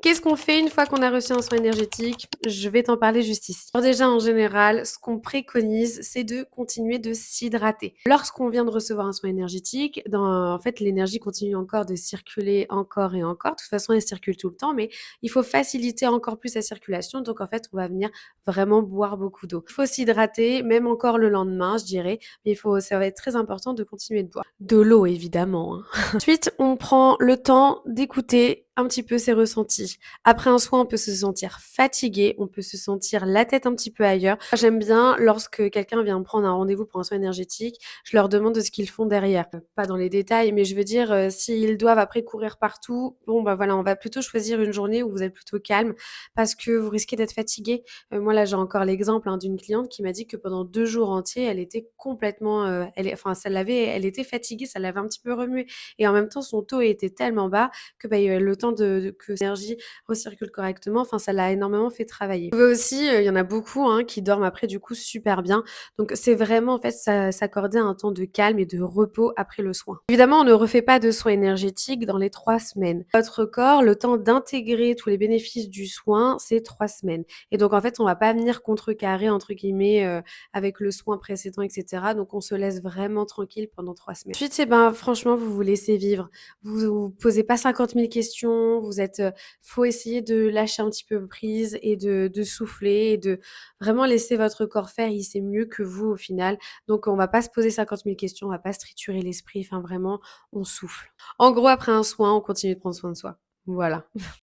Qu'est-ce qu'on fait une fois qu'on a reçu un soin énergétique? Je vais t'en parler juste ici. Alors déjà, en général, ce qu'on préconise, c'est de continuer de s'hydrater. Lorsqu'on vient de recevoir un soin énergétique, en fait, l'énergie continue encore de circuler encore et encore. De toute façon, elle circule tout le temps, mais il faut faciliter encore plus sa circulation. Donc, en fait, on va venir vraiment boire beaucoup d'eau. Il faut s'hydrater, même encore le lendemain, je dirais. Mais ça va être très important de continuer de boire. De l'eau, évidemment, hein. Ensuite, on prend le temps d'écouter un petit peu ses ressentis. Après un soin, on peut se sentir fatigué, on peut se sentir la tête un petit peu ailleurs. J'aime bien lorsque quelqu'un vient me prendre un rendez-vous pour un soin énergétique, je leur demande de ce qu'ils font derrière. Pas dans les détails, mais je veux dire, s'ils doivent après courir partout, bon bah voilà, on va plutôt choisir une journée où vous êtes plutôt calme parce que vous risquez d'être fatigué. Moi là, j'ai encore l'exemple hein, d'une cliente qui m'a dit que pendant 2 jours entiers, elle était complètement, enfin elle était fatiguée, ça l'avait un petit peu remué et en même temps son taux était tellement bas que bah, il y a eu le temps que l'énergie recircule correctement. Enfin, ça l'a énormément fait travailler. Vous pouvez aussi, il y en a beaucoup hein, qui dorment après du coup super bien. Donc c'est vraiment en fait s'accorder un temps de calme et de repos après le soin. Évidemment, on ne refait pas de soins énergétiques dans les 3 semaines. Votre corps, le temps d'intégrer tous les bénéfices du soin, c'est 3 semaines. Et donc en fait, on va pas venir contrecarrer entre guillemets avec le soin précédent, etc. Donc on se laisse vraiment tranquille pendant 3 semaines. Ensuite, c'est ben franchement, vous vous laissez vivre. Vous posez pas 50 000 questions, faut essayer de lâcher un petit peu prise et de souffler et de vraiment laisser votre corps faire, il sait mieux que vous au final. Donc on va pas se poser 50 000 questions, on va pas se triturer l'esprit, enfin vraiment, on souffle. En gros, après un soin, on continue de prendre soin de soi. Voilà.